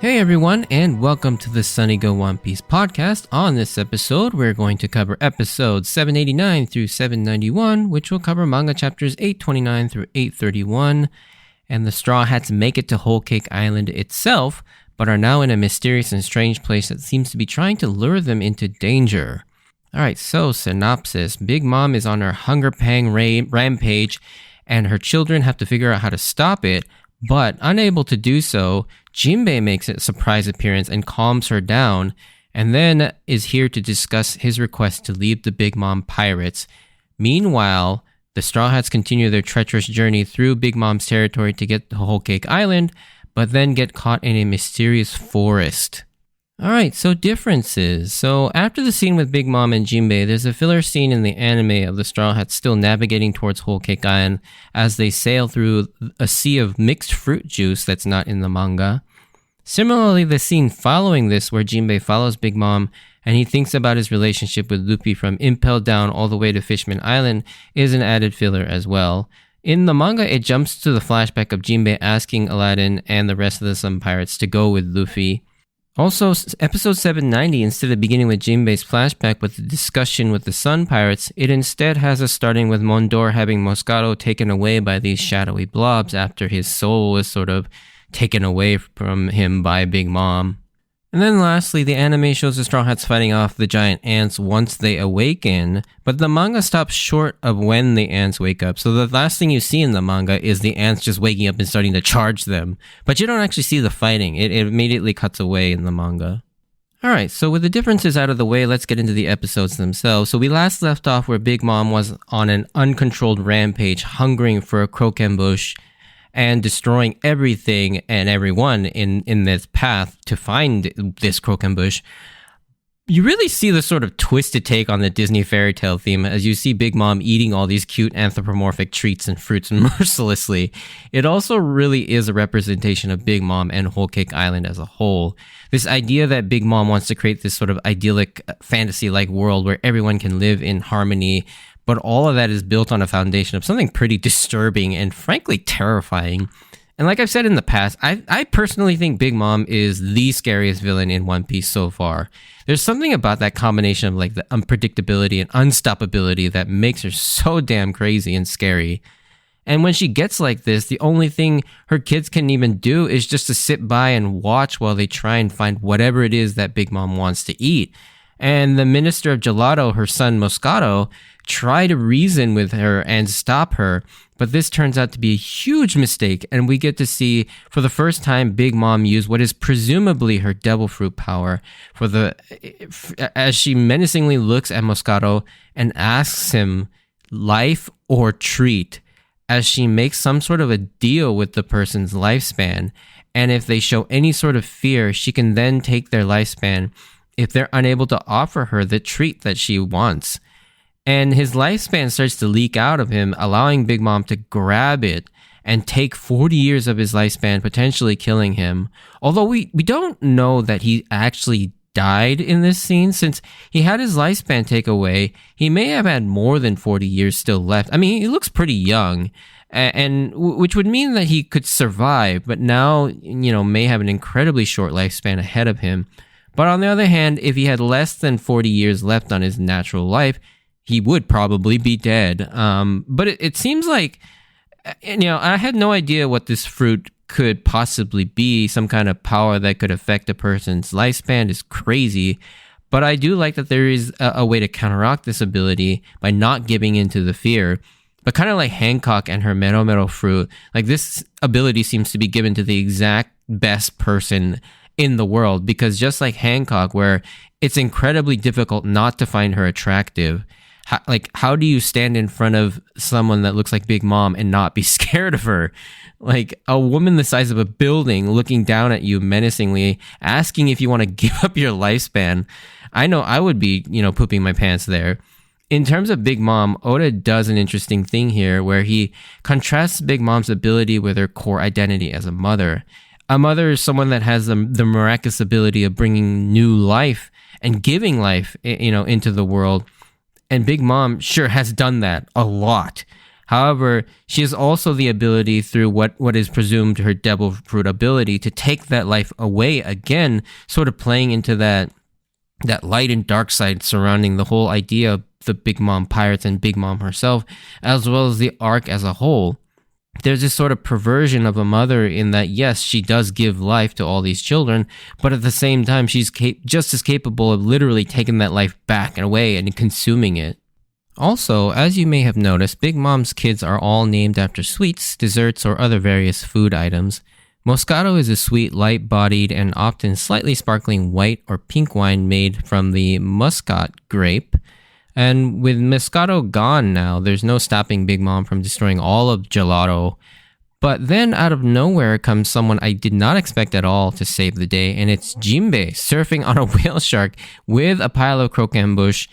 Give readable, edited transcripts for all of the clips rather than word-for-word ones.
Hey everyone, and welcome to the Sunny Go One Piece podcast. On this episode, we're going to cover episodes 789 through 791, which will cover manga chapters 829 through 831. And the Straw Hats make it to Whole Cake Island itself, but are now in a mysterious and strange place that seems to be trying to lure them into danger. Alright, so synopsis. Big Mom is on her hunger pang rampage, and her children have to figure out how to stop it. But unable to do so, Jinbei makes a surprise appearance and calms her down, and then is here to discuss his request to leave the Big Mom pirates. Meanwhile, the Straw Hats continue their treacherous journey through Big Mom's territory to get to Whole Cake Island, but then get caught in a mysterious forest. Alright, so differences. So after the scene with Big Mom and Jinbei, there's a filler scene in the anime of the Straw Hats still navigating towards Whole Cake Island as they sail through a sea of mixed fruit juice that's not in the manga. Similarly, the scene following this where Jinbei follows Big Mom and he thinks about his relationship with Luffy from Impel Down all the way to Fishman Island is an added filler as well. In the manga, it jumps to the flashback of Jinbei asking Aladdin and the rest of the Sun Pirates to go with Luffy. Also, episode 790, instead of beginning with Jinbei's flashback with the discussion with the Sun Pirates, it instead has us starting with Mondor having Moscato taken away by these shadowy blobs after his soul is sort of taken away from him by Big Mom. And then lastly, the anime shows the Straw Hats fighting off the giant ants once they awaken, but the manga stops short of when the ants wake up. So the last thing you see in the manga is the ants just waking up and starting to charge them. But you don't actually see the fighting. It immediately cuts away in the manga. Alright, so with the differences out of the way, let's get into the episodes themselves. So we last left off where Big Mom was on an uncontrolled rampage, hungering for a croquembouche, and destroying everything and everyone in this path to find this croquembouche. You really see the sort of twisted take on the Disney fairy tale theme as you see Big Mom eating all these cute anthropomorphic treats and fruits mercilessly. It also really is a representation of Big Mom and Whole Cake Island as a whole. This idea that Big Mom wants to create this sort of idyllic fantasy-like world where everyone can live in harmony, but all of that is built on a foundation of something pretty disturbing and frankly terrifying. And like I've said in the past, I personally think Big Mom is the scariest villain in One Piece so far. There's something about that combination of like the unpredictability and unstoppability that makes her so damn crazy and scary. And when she gets like this, the only thing her kids can even do is just to sit by and watch while they try and find whatever it is that Big Mom wants to eat. And the Minister of Gelato, her son Moscato, try to reason with her and stop her, but this turns out to be a huge mistake, and we get to see for the first time Big Mom use what is presumably her devil fruit power as she menacingly looks at Moscato and asks him life or treat, as she makes some sort of a deal with the person's lifespan, and if they show any sort of fear, she can then take their lifespan if they're unable to offer her the treat that she wants. And his lifespan starts to leak out of him, allowing Big Mom to grab it and take 40 years of his lifespan, potentially killing him. Although we don't know that he actually died in this scene, since he had his lifespan taken away. He may have had more than 40 years still left. I mean, he looks pretty young, and which would mean that he could survive, but now, may have an incredibly short lifespan ahead of him. But on the other hand, if he had less than 40 years left on his natural life, he would probably be dead. But it seems like, I had no idea what this fruit could possibly be. Some kind of power that could affect a person's lifespan is crazy. But I do like that there is a way to counteract this ability by not giving into the fear. But kind of like Hancock and her Mero Mero fruit, like this ability seems to be given to the exact best person in the world. Because just like Hancock, where it's incredibly difficult not to find her attractive, how do you stand in front of someone that looks like Big Mom and not be scared of her? Like a woman the size of a building looking down at you menacingly, asking if you want to give up your lifespan. I know I would be, pooping my pants there. In terms of Big Mom, Oda does an interesting thing here where he contrasts Big Mom's ability with her core identity as a mother. A mother is someone that has the miraculous ability of bringing new life and giving life, into the world. And Big Mom sure has done that a lot. However, she has also the ability through what is presumed her devil fruit ability to take that life away again, sort of playing into that light and dark side surrounding the whole idea of the Big Mom pirates and Big Mom herself, as well as the arc as a whole. There's this sort of perversion of a mother in that, yes, she does give life to all these children, but at the same time, she's just as capable of literally taking that life back and away and consuming it. Also, as you may have noticed, Big Mom's kids are all named after sweets, desserts, or other various food items. Moscato is a sweet, light-bodied, and often slightly sparkling white or pink wine made from the Muscat grape. And with Moscato gone now, there's no stopping Big Mom from destroying all of gelato. But then out of nowhere comes someone I did not expect at all to save the day, and it's Jinbei surfing on a whale shark with a pile of croquembouche.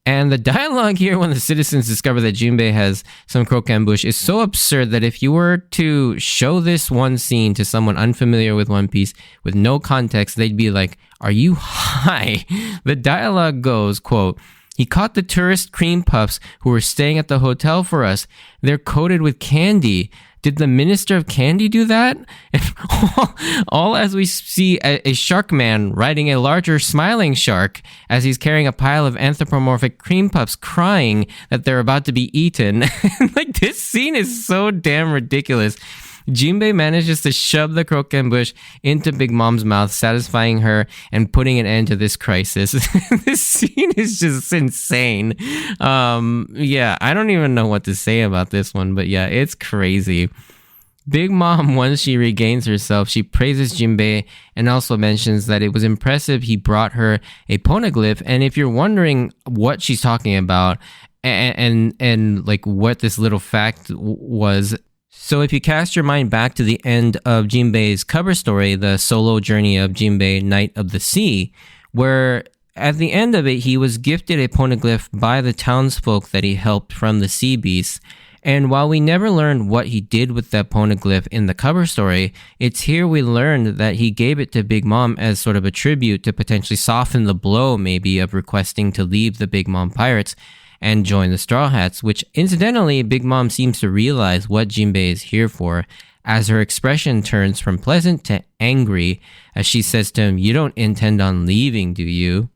And the dialogue here when the citizens discover that Jinbei has some croquembouche is so absurd that if you were to show this one scene to someone unfamiliar with One Piece with no context, they'd be like, "Are you high?" The dialogue goes, quote, "He caught the tourist cream puffs who were staying at the hotel for us. They're coated with candy. Did the Minister of Candy do that?" all as we see a shark man riding a larger smiling shark as he's carrying a pile of anthropomorphic cream puffs, crying that they're about to be eaten. Like, this scene is so damn ridiculous. Jinbei manages to shove the croquembouche into Big Mom's mouth, satisfying her and putting an end to this crisis. This scene is just insane. Yeah, I don't even know what to say about this one, but yeah, it's crazy. Big Mom, once she regains herself, she praises Jinbei and also mentions that it was impressive he brought her a poneglyph. And if you're wondering what she's talking about and like what this little fact was, so if you cast your mind back to the end of Jinbei's cover story, the solo journey of Jinbei, Knight of the Sea, where at the end of it, he was gifted a poneglyph by the townsfolk that he helped from the sea beasts. And while we never learned what he did with that poneglyph in the cover story, it's here we learned that he gave it to Big Mom as sort of a tribute to potentially soften the blow maybe of requesting to leave the Big Mom Pirates and join the Straw Hats, which incidentally, Big Mom seems to realize what Jinbei is here for, as her expression turns from pleasant to angry as she says to him, "You don't intend on leaving, do you?"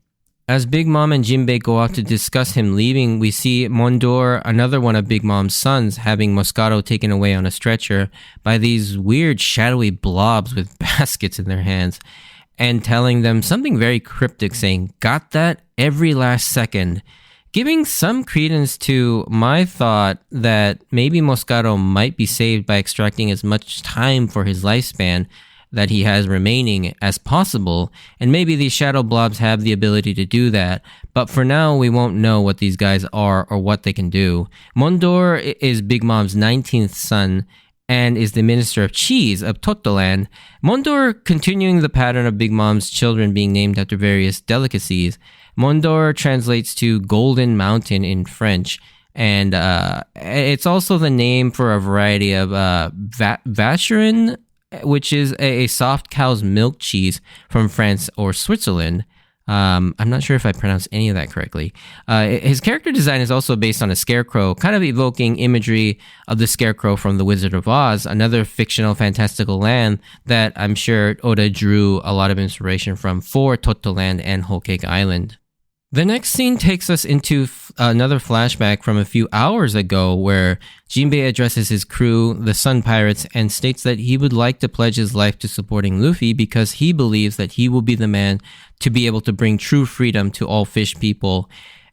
As Big Mom and Jinbei go out to discuss him leaving, we see Mondor, another one of Big Mom's sons, having Moscato taken away on a stretcher by these weird shadowy blobs with baskets in their hands, and telling them something very cryptic, saying, "Got that? Every last second." Giving some credence to my thought that maybe Moscato might be saved by extracting as much time for his lifespan that he has remaining as possible, and maybe these shadow blobs have the ability to do that, but for now we won't know what these guys are or what they can do. Mondor is Big Mom's 19th son and is the Minister of Cheese of Totoland. Mondor continuing the pattern of Big Mom's children being named after various delicacies. Mondor translates to Golden Mountain in French, and it's also the name for a variety of Vacherin, which is a soft cow's milk cheese from France or Switzerland. I'm not sure if I pronounced any of that correctly. His character design is also based on a scarecrow, kind of evoking imagery of the scarecrow from The Wizard of Oz, another fictional fantastical land that I'm sure Oda drew a lot of inspiration from for Totoland and Whole Cake Island. The next scene takes us into another flashback from a few hours ago where Jinbei addresses his crew, the Sun Pirates, and states that he would like to pledge his life to supporting Luffy because he believes that he will be the man to be able to bring true freedom to all fish people.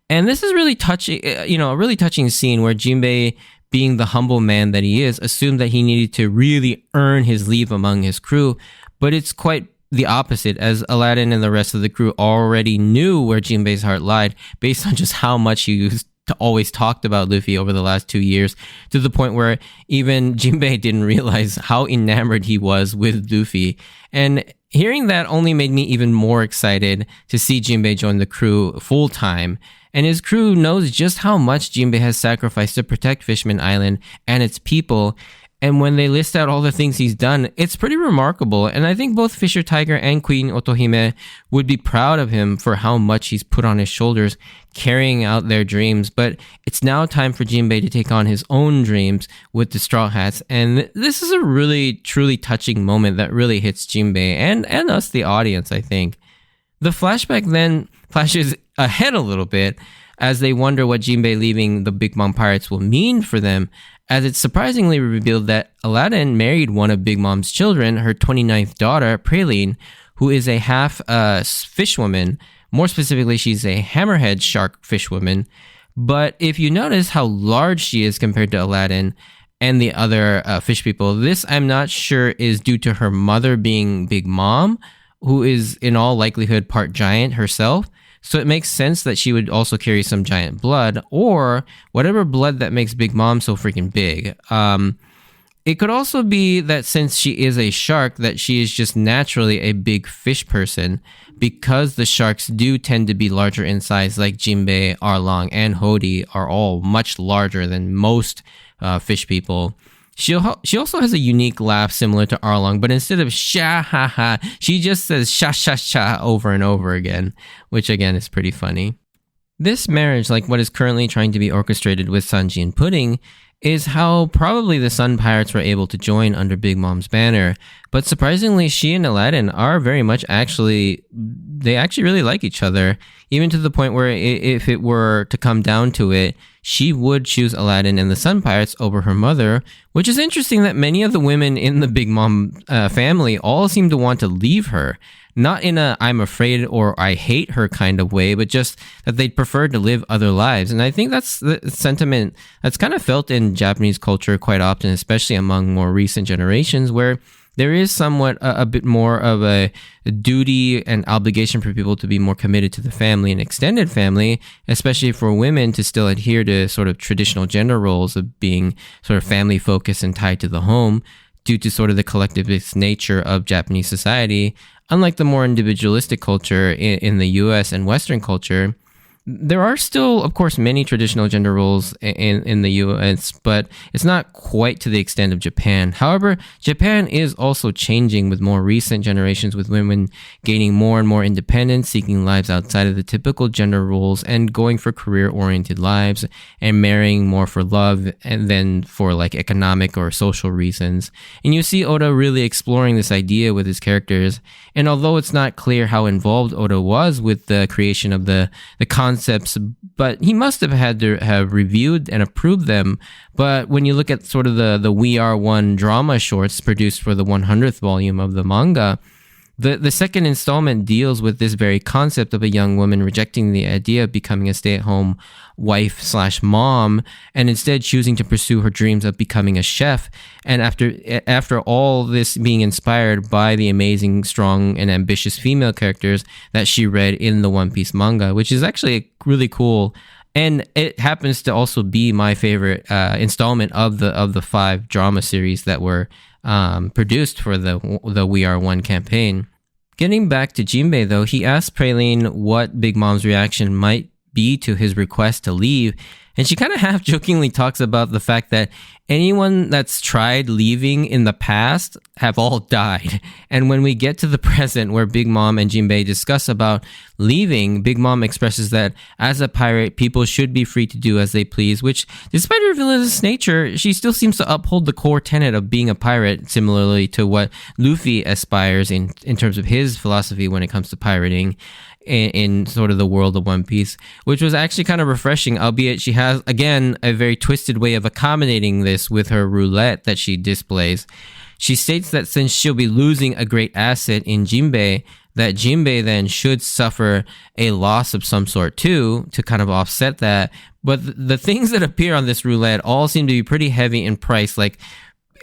And this is really touching, a really touching scene where Jinbei, being the humble man that he is, assumed that he needed to really earn his leave among his crew, but it's quite the opposite, as Aladdin and the rest of the crew already knew where Jinbei's heart lied based on just how much he always talked about Luffy over the last 2 years, to the point where even Jinbei didn't realize how enamored he was with Luffy. And hearing that only made me even more excited to see Jinbei join the crew full time. And his crew knows just how much Jinbei has sacrificed to protect Fishman Island and its people. And when they list out all the things he's done, it's pretty remarkable. And I think both Fisher Tiger and Queen Otohime would be proud of him for how much he's put on his shoulders carrying out their dreams. But it's now time for Jinbei to take on his own dreams with the Straw Hats. And this is a really, truly touching moment that really hits Jinbei and us, the audience, I think. The flashback then flashes ahead a little bit as they wonder what Jinbei leaving the Big Mom Pirates will mean for them, as it's surprisingly revealed that Aladdin married one of Big Mom's children, her 29th daughter, Praline, who is a half fishwoman. More specifically, she's a hammerhead shark fishwoman. But if you notice how large she is compared to Aladdin and the other fish people, this I'm not sure is due to her mother being Big Mom, who is in all likelihood part giant herself. So it makes sense that she would also carry some giant blood, or whatever blood that makes Big Mom so freaking big. It could also be that since she is a shark, that she is just naturally a big fish person, because the sharks do tend to be larger in size, like Jinbei, Arlong, and Hody are all much larger than most fish people. She also has a unique laugh similar to Arlong, but instead of sha ha ha, she just says sha sha sha over and over again, which again is pretty funny. This marriage, like what is currently trying to be orchestrated with Sanji and Pudding, is how probably the Sun Pirates were able to join under Big Mom's banner. But surprisingly, she and Aladdin are very much they actually really like each other, even to the point where if it were to come down to it, she would choose Aladdin and the Sun Pirates over her mother, which is interesting that many of the women in the Big Mom family all seem to want to leave her. Not in a I'm afraid or I hate her kind of way, but just that they'd prefer to live other lives. And I think that's the sentiment that's kind of felt in Japanese culture quite often, especially among more recent generations, where there is somewhat a bit more of a duty and obligation for people to be more committed to the family and extended family, especially for women to still adhere to sort of traditional gender roles of being sort of family focused and tied to the home due to sort of the collectivist nature of Japanese society. Unlike the more individualistic culture in the US and Western culture, there are still, of course, many traditional gender roles in the US, but it's not quite to the extent of Japan. However, Japan is also changing with more recent generations, with women gaining more and more independence, seeking lives outside of the typical gender roles, and going for career-oriented lives, and marrying more for love and then for like economic or social reasons. And you see Oda really exploring this idea with his characters. And although it's not clear how involved Oda was with the creation of the concepts, but he must have had to have reviewed and approved them. But when you look at sort of the We Are One drama shorts produced for the 100th volume of the manga, the second installment deals with this very concept of a young woman rejecting the idea of becoming a stay-at-home wife/mom and instead choosing to pursue her dreams of becoming a chef. And after all this being inspired by the amazing, strong, and ambitious female characters that she read in the One Piece manga, which is actually really cool. And it happens to also be my favorite installment of the 5 drama series that were produced for the We Are One campaign. Getting back to Jinbei, though, he asked Praline what Big Mom's reaction might be to his request to leave, and she kind of half-jokingly talks about the fact that anyone that's tried leaving in the past have all died. And when we get to the present, where Big Mom and Jinbei discuss about leaving, Big Mom expresses that as a pirate, people should be free to do as they please, which, despite her villainous nature, she still seems to uphold the core tenet of being a pirate, similarly to what Luffy aspires in terms of his philosophy when it comes to pirating in sort of the world of One Piece, which was actually kind of refreshing, albeit she has, again, a very twisted way of accommodating this with her roulette that she displays. She states that since she'll be losing a great asset in Jinbei, that Jinbei then should suffer a loss of some sort too, to kind of offset that. But the things that appear on this roulette all seem to be pretty heavy in price, like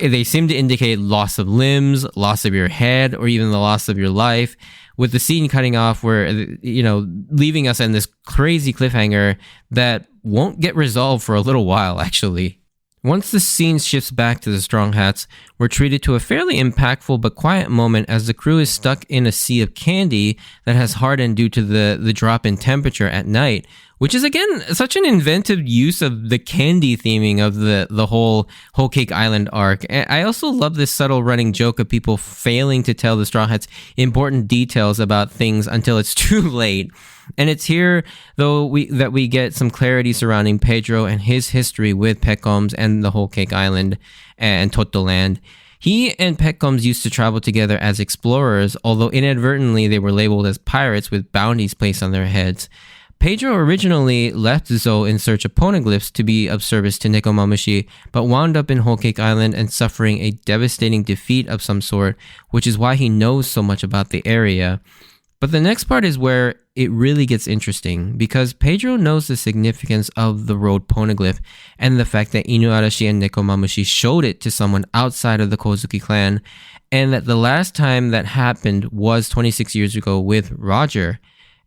they seem to indicate loss of limbs, loss of your head, or even the loss of your life, with the scene cutting off where, leaving us in this crazy cliffhanger that won't get resolved for a little while, actually. Once the scene shifts back to the Strong Hats, we're treated to a fairly impactful but quiet moment as the crew is stuck in a sea of candy that has hardened due to the drop in temperature at night, which is again such an inventive use of the candy theming of the whole Cake Island arc. And I also love this subtle running joke of people failing to tell the Straw Hats important details about things until it's too late. And it's here, though, that we get some clarity surrounding Pedro and his history with Peccoms and the Whole Cake Island and Toto Land. He and Peccoms used to travel together as explorers, although inadvertently they were labeled as pirates with bounties placed on their heads. Pedro originally left Zo in search of poneglyphs to be of service to Nekomamushi, but wound up in Whole Cake Island and suffering a devastating defeat of some sort, which is why he knows so much about the area. But the next part is where it really gets interesting, because Pedro knows the significance of the road poneglyph and the fact that Inuarashi and Nekomamushi showed it to someone outside of the Kozuki clan, and that the last time that happened was 26 years ago with Roger.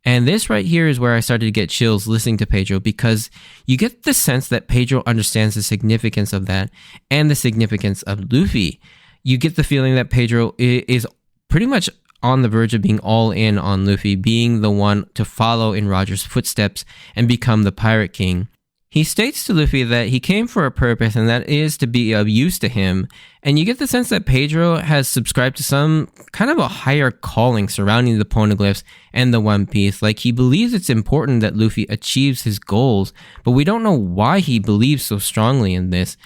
And this right here is where I started to get chills listening to Pedro, because you get the sense that Pedro understands the significance of that and the significance of Luffy. You get the feeling that Pedro is pretty much on the verge of being all in on Luffy, being the one to follow in Roger's footsteps and become the Pirate King. He states to Luffy that he came for a purpose, and that is to be of use to him. And you get the sense that Pedro has subscribed to some kind of a higher calling surrounding the poneglyphs and the One Piece. Like, he believes it's important that Luffy achieves his goals, but we don't know why he believes so strongly in this.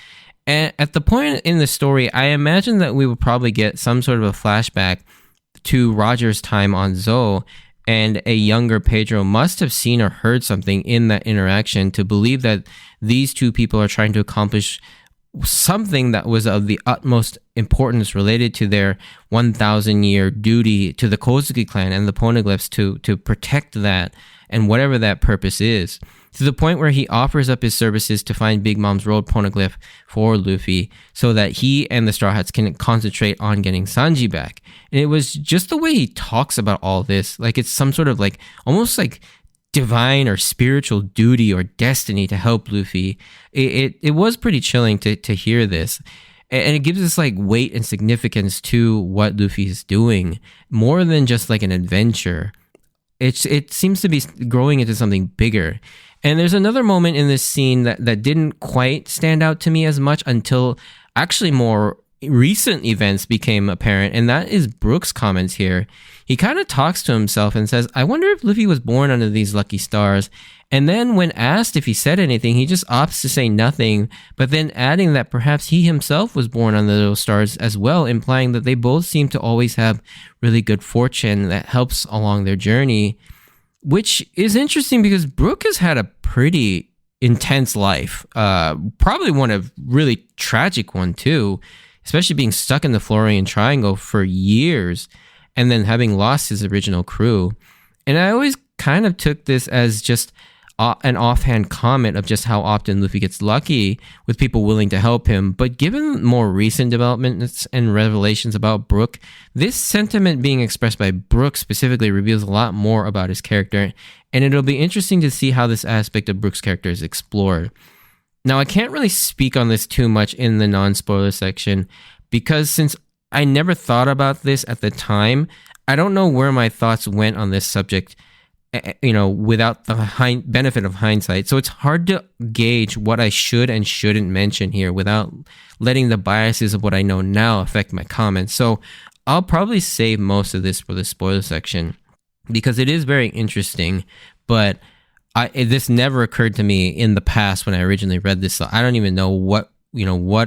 And at the point in the story, I imagine that we will probably get some sort of a flashback to Roger's time on Zo, and a younger Pedro must have seen or heard something in that interaction to believe that these two people are trying to accomplish something that was of the utmost importance related to their 1,000-year duty to the Kozuki clan and the poneglyphs to protect that and whatever that purpose is. To the point where he offers up his services to find Big Mom's road poneglyph for Luffy so that he and the Straw Hats can concentrate on getting Sanji back. And it was just the way he talks about all this, like it's some sort of like almost like divine or spiritual duty or destiny to help Luffy. It was pretty chilling to hear this. And it gives us like weight and significance to what Luffy is doing, more than just like an adventure. It seems to be growing into something bigger. And there's another moment in this scene that didn't quite stand out to me as much until actually more recent events became apparent, and that is Brook's comments here. He kind of talks to himself and says, I wonder if Luffy was born under these lucky stars. And then when asked if he said anything, he just opts to say nothing, but then adding that perhaps he himself was born under those stars as well, implying that they both seem to always have really good fortune that helps along their journey. Which is interesting because Brook has had a pretty intense life. Probably one of really tragic one too, especially being stuck in the Florian Triangle for years and then having lost his original crew. And I always kind of took this as just an offhand comment of just how often Luffy gets lucky with people willing to help him. But given more recent developments and revelations about Brook, this sentiment being expressed by Brook specifically reveals a lot more about his character, and it'll be interesting to see how this aspect of Brook's character is explored. Now, I can't really speak on this too much in the non-spoiler section, because since I never thought about this at the time, I don't know where my thoughts went on this subject, without the benefit of hindsight. So it's hard to gauge what I should and shouldn't mention here without letting the biases of what I know now affect my comments. So I'll probably save most of this for the spoiler section because it is very interesting, but this never occurred to me in the past when I originally read this. So I don't even know what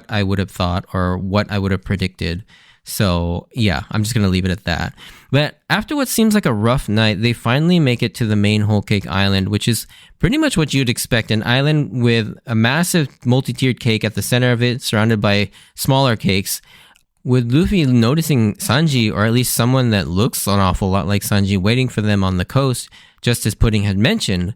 I would have thought or what I would have predicted. So yeah, I'm just going to leave it at that. But after what seems like a rough night, they finally make it to the main Whole Cake Island, which is pretty much what you'd expect. An island with a massive multi-tiered cake at the center of it, surrounded by smaller cakes. With Luffy noticing Sanji, or at least someone that looks an awful lot like Sanji, waiting for them on the coast, just as Pudding had mentioned.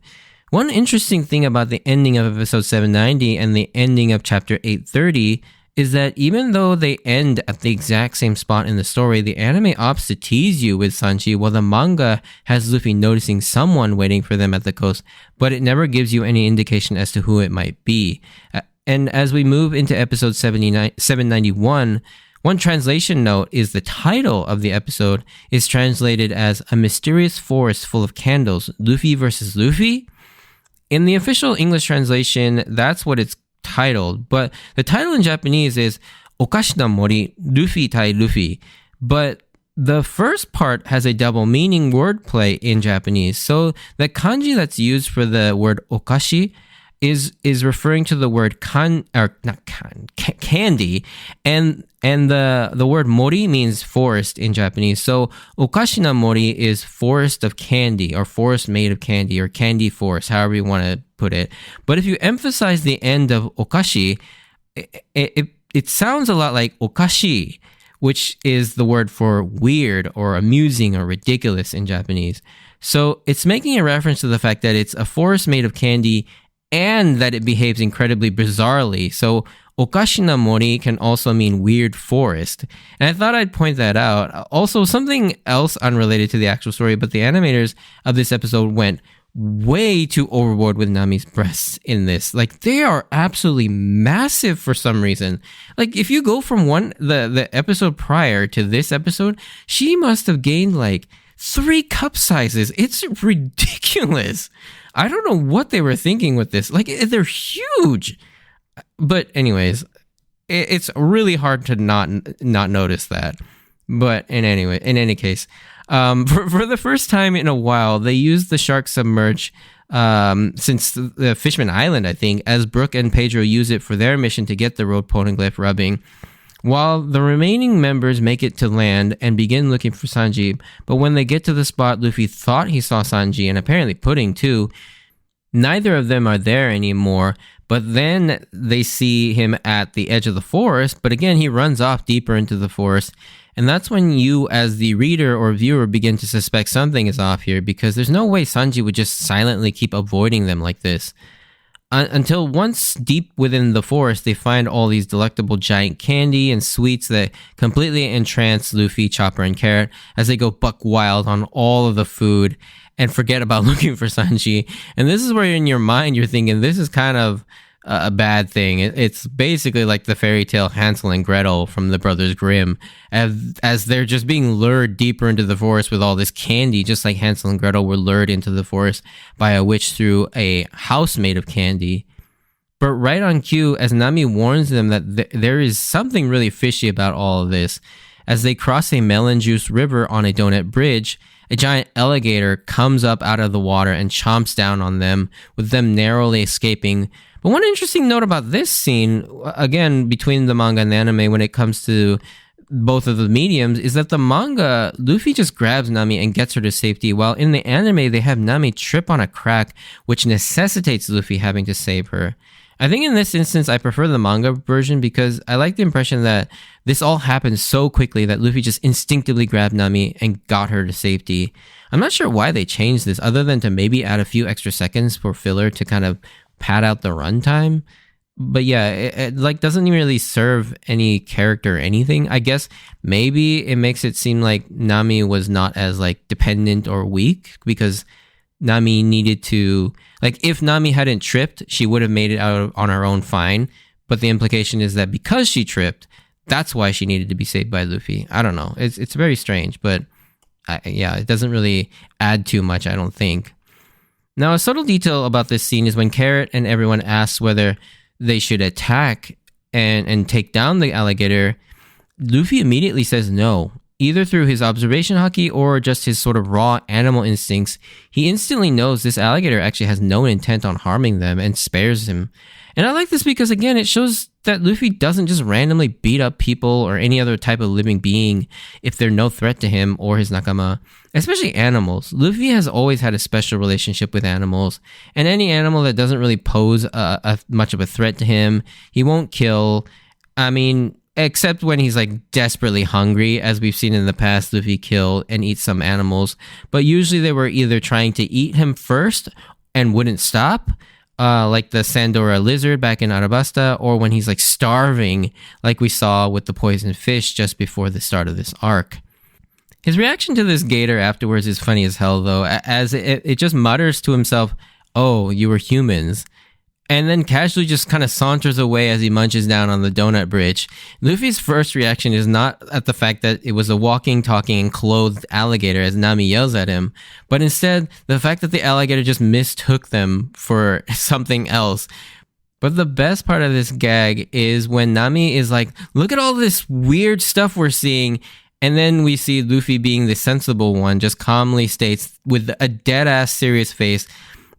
One interesting thing about the ending of episode 790 and the ending of chapter 830 is that even though they end at the exact same spot in the story, the anime opts to tease you with Sanji, while the manga has Luffy noticing someone waiting for them at the coast, but it never gives you any indication as to who it might be. And as we move into episode 791, one translation note is the title of the episode is translated as A Mysterious Forest Full of Candles, Luffy versus Luffy. In the official English translation, that's what it's titled, but the title in Japanese is Okashina Mori, Luffy Tai Luffy. But the first part has a double meaning wordplay in Japanese. So the kanji that's used for the word okashi is referring to the word candy, and the word mori means forest in Japanese. So okashina mori is forest of candy, or forest made of candy, or candy forest, however you want to put it. But if you emphasize the end of okashi, it sounds a lot like okashi, which is the word for weird or amusing or ridiculous in Japanese. So it's making a reference to the fact that it's a forest made of candy and that it behaves incredibly bizarrely. So okashina mori can also mean weird forest. And I thought I'd point that out. Also, something else unrelated to the actual story, but the animators of this episode went way too overboard with Nami's breasts in this. Like, they are absolutely massive for some reason. Like, if you go from the episode prior to this episode, she must have gained like 3 cup sizes. It's ridiculous. I don't know what they were thinking with this. Like, they're huge. But anyways, it's really hard to not notice that. But in any case, for the first time in a while, they used the shark submerge since the Fishman Island, I think, as Brook and Pedro use it for their mission to get the road poneglyph rubbing, while the remaining members make it to land and begin looking for Sanji. But when they get to the spot Luffy thought he saw Sanji, and apparently Pudding too, neither of them are there anymore. But then they see him at the edge of the forest, but again, he runs off deeper into the forest. And that's when you, as the reader or viewer, begin to suspect something is off here, because there's no way Sanji would just silently keep avoiding them like this. Until once deep within the forest, they find all these delectable giant candy and sweets that completely entrance Luffy, Chopper, and Carrot as they go buck wild on all of the food and forget about looking for Sanji. And this is where in your mind you're thinking this is kind of a bad thing. It's basically like the fairy tale Hansel and Gretel from the Brothers Grimm, as they're just being lured deeper into the forest with all this candy, just like Hansel and Gretel were lured into the forest by a witch through a house made of candy. But right on cue, as Nami warns them that there is something really fishy about all of this, as they cross a melon juice river on a donut bridge, a giant alligator comes up out of the water and chomps down on them, with them narrowly escaping. But one interesting note about this scene, again, between the manga and the anime when it comes to both of the mediums, is that the manga, Luffy just grabs Nami and gets her to safety, while in the anime, they have Nami trip on a crack, which necessitates Luffy having to save her. I think in this instance, I prefer the manga version because I like the impression that this all happened so quickly that Luffy just instinctively grabbed Nami and got her to safety. I'm not sure why they changed this, other than to maybe add a few extra seconds for filler to kind of pad out the runtime. But yeah, it like doesn't really serve any character or anything. I guess maybe it makes it seem like Nami was not as like dependent or weak, because Nami needed to, like, if Nami hadn't tripped, she would have made it out on her own fine. But the implication is that because she tripped, that's why she needed to be saved by Luffy. I don't know. It's very strange, but yeah, it doesn't really add too much, I don't think. Now, a subtle detail about this scene is when Carrot and everyone asks whether they should attack and take down the alligator, Luffy immediately says no. Either through his observation haki or just his sort of raw animal instincts, he instantly knows this alligator actually has no intent on harming them and spares him. And I like this because, again, it shows that Luffy doesn't just randomly beat up people or any other type of living being if they're no threat to him or his nakama, especially animals. Luffy has always had a special relationship with animals, and any animal that doesn't really pose much of a threat to him, he won't kill. I mean, except when he's like desperately hungry, as we've seen in the past, Luffy kill and eat some animals. But usually they were either trying to eat him first and wouldn't stop, like the Sandora lizard back in Arabasta, or when he's like starving, like we saw with the poison fish just before the start of this arc. His reaction to this gator afterwards is funny as hell, though, as it just mutters to himself, "Oh, you were humans." and then casually just kind of saunters away as he munches down on the donut bridge. Luffy's first reaction is not at the fact that it was a walking, talking, and clothed alligator as Nami yells at him, but instead the fact that the alligator just mistook them for something else. But the best part of this gag is when Nami is like, look at all this weird stuff we're seeing. And then we see Luffy, being the sensible one, just calmly states with a dead-ass serious face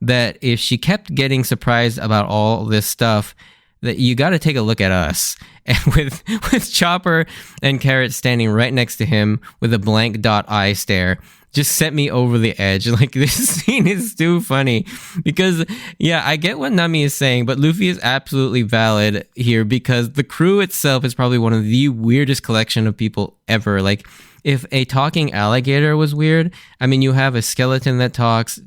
that if she kept getting surprised about all this stuff, that you got to take a look at us. And with Chopper and Carrot standing right next to him with a blank dot eye stare, just set me over the edge. Like, this scene is too funny because, yeah, I get what Nami is saying, but Luffy is absolutely valid here because the crew itself is probably one of the weirdest collection of people ever. Like, if a talking alligator was weird, I mean, you have a skeleton that talks,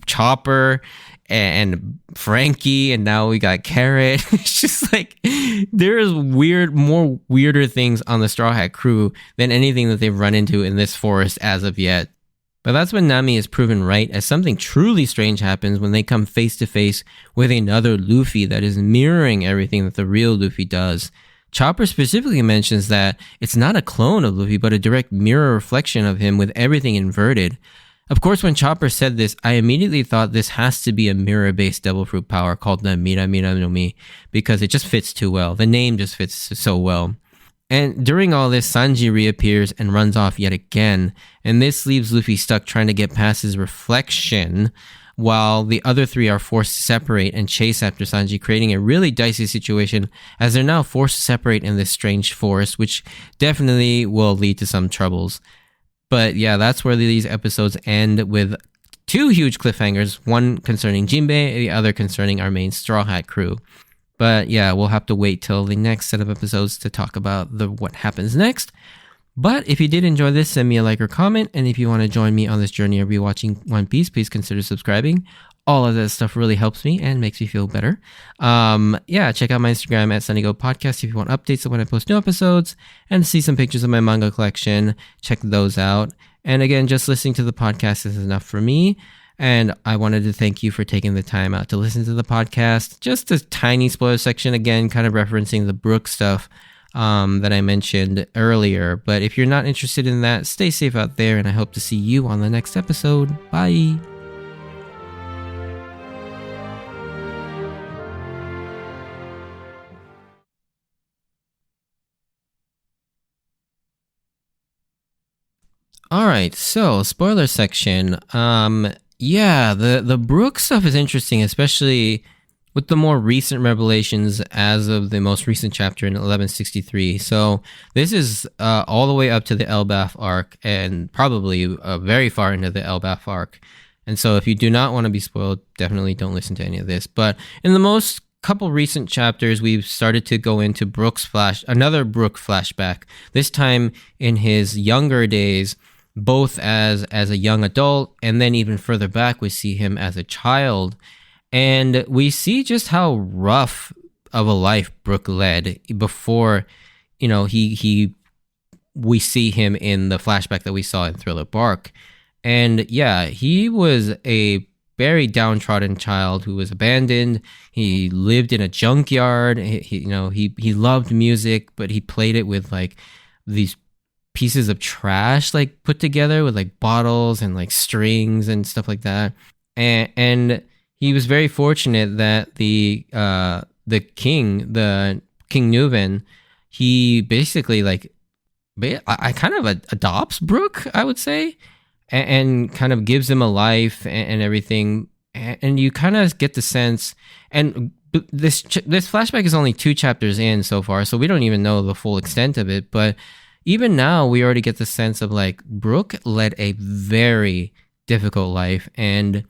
Chopper and Frankie, and now we got Carrot. It's just like there is more weirder things on the Straw Hat crew than anything that they've run into in this forest as of yet. But that's when Nami is proven right, as something truly strange happens when they come face to face with another Luffy that is mirroring everything that the real Luffy does. Chopper specifically mentions that it's not a clone of Luffy, but a direct mirror reflection of him with everything inverted. Of course, when Chopper said this, I immediately thought this has to be a mirror-based devil fruit power called the Mira Mira no Mi, because it just fits too well. The name just fits so well. And during all this, Sanji reappears and runs off yet again, and this leaves Luffy stuck trying to get past his reflection, while the other three are forced to separate and chase after Sanji, creating a really dicey situation as they're now forced to separate in this strange forest, which definitely will lead to some troubles. But yeah, that's where these episodes end, with two huge cliffhangers, one concerning Jinbei, the other concerning our main Straw Hat crew. But yeah, we'll have to wait till the next set of episodes to talk about what happens next. But if you did enjoy this, send me a like or comment, and if you want to join me on this journey of rewatching One Piece, please consider subscribing. All of that stuff really helps me and makes me feel better. Yeah, check out my Instagram at SunnyGo Podcast if you want updates of when I post new episodes and see some pictures of my manga collection. Check those out. And again, just listening to the podcast is enough for me. And I wanted to thank you for taking the time out to listen to the podcast. Just a tiny spoiler section, again, kind of referencing the Brook stuff that I mentioned earlier. But if you're not interested in that, stay safe out there, and I hope to see you on the next episode. Bye. All right, so spoiler section. Yeah, the Brook stuff is interesting, especially with the more recent revelations as of the most recent chapter in 1163. So this is all the way up to the Elbaf arc, and probably very far into the Elbaf arc. And so if you do not want to be spoiled, definitely don't listen to any of this. But in the most couple recent chapters, we've started to go into another Brook flashback, this time in his younger days, both as a young adult, and then even further back we see him as a child, and we see just how rough of a life Brook led before, we see him in the flashback that we saw in Thriller Bark. And yeah, he was a very downtrodden child who was abandoned. He lived in a junkyard. He loved music, but he played it with like these pieces of trash like put together with like bottles and like strings and stuff like that. And he was very fortunate that the King Nuven, he basically I kind of adopts Brook, I would say, and kind of gives him a life and everything. And you kind of get the sense, and this flashback is only 2 chapters in so far, so we don't even know the full extent of it, but even now, we already get the sense of like Brook led a very difficult life, and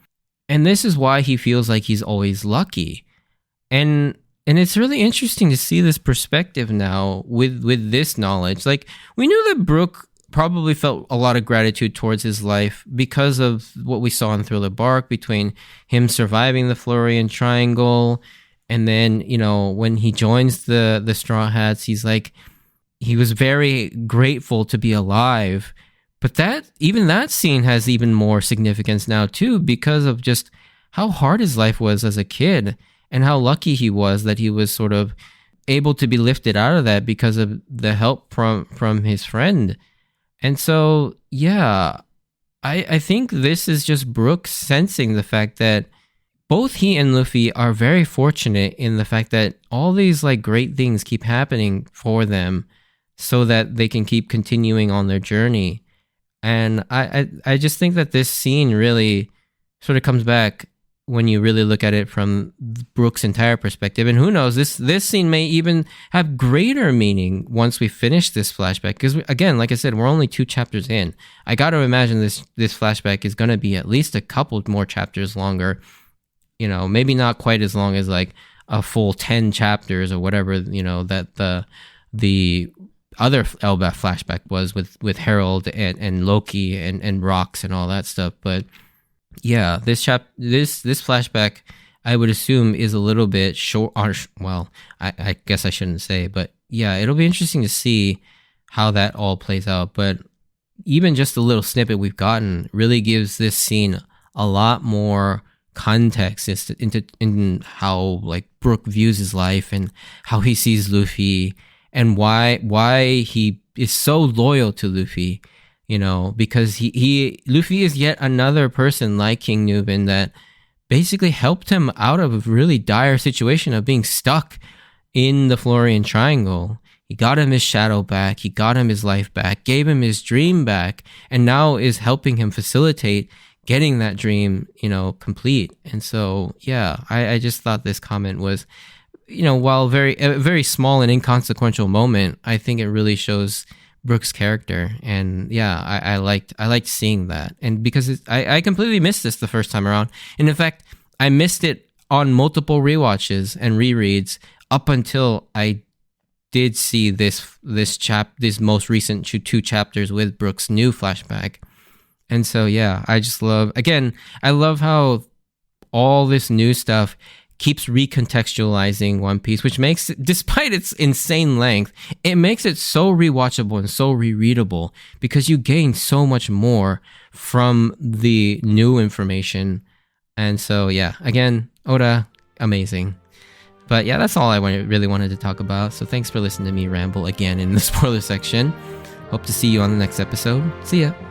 this is why he feels like he's always lucky, and it's really interesting to see this perspective now with this knowledge. Like, we knew that Brook probably felt a lot of gratitude towards his life because of what we saw in Thriller Bark, between him surviving the Florian Triangle, and then when he joins the Straw Hats, he was very grateful to be alive. But that scene has even more significance now too, because of just how hard his life was as a kid. and how lucky he was that he was sort of able to be lifted out of that because of the help from his friend. And so, yeah, I think this is just Brooks sensing the fact that both he and Luffy are very fortunate in the fact that all these like great things keep happening for them so that they can keep continuing on their journey. And I just think that this scene really sort of comes back when you really look at it from Brooks' entire perspective. And who knows, this scene may even have greater meaning once we finish this flashback. Because again, like I said, we're only 2 chapters in. I got to imagine this flashback is going to be at least a couple more chapters longer. You know, maybe not quite as long as like a full 10 chapters or whatever, you know, that the other Elbaf flashback was with Harold and Loki and Rocks and all that stuff. But yeah, this flashback, I would assume, is a little bit short. Well, I guess I shouldn't say, but yeah, it'll be interesting to see how that all plays out. But even just the little snippet we've gotten really gives this scene a lot more context into how like Brook views his life and how he sees Luffy and why he is so loyal to Luffy. You know, because Luffy is yet another person like King Nuben that basically helped him out of a really dire situation of being stuck in the Florian Triangle. He got him his shadow back, he got him his life back, gave him his dream back, and now is helping him facilitate getting that dream, you know, complete. And so, yeah, I just thought this comment was, you know, while a very small and inconsequential moment, I think it really shows Brooks' character. And yeah, I liked seeing that. And because I completely missed this the first time around. And in fact, I missed it on multiple rewatches and rereads up until I did see this most recent 2 chapters with Brooks' new flashback. And so, yeah, I love how all this new stuff keeps recontextualizing One Piece, which makes it, despite its insane length, it makes it so rewatchable and so rereadable because you gain so much more from the new information. And so, yeah, again, Oda, amazing. But yeah, that's all I really wanted to talk about. So thanks for listening to me ramble again in the spoiler section. Hope to see you on the next episode. See ya.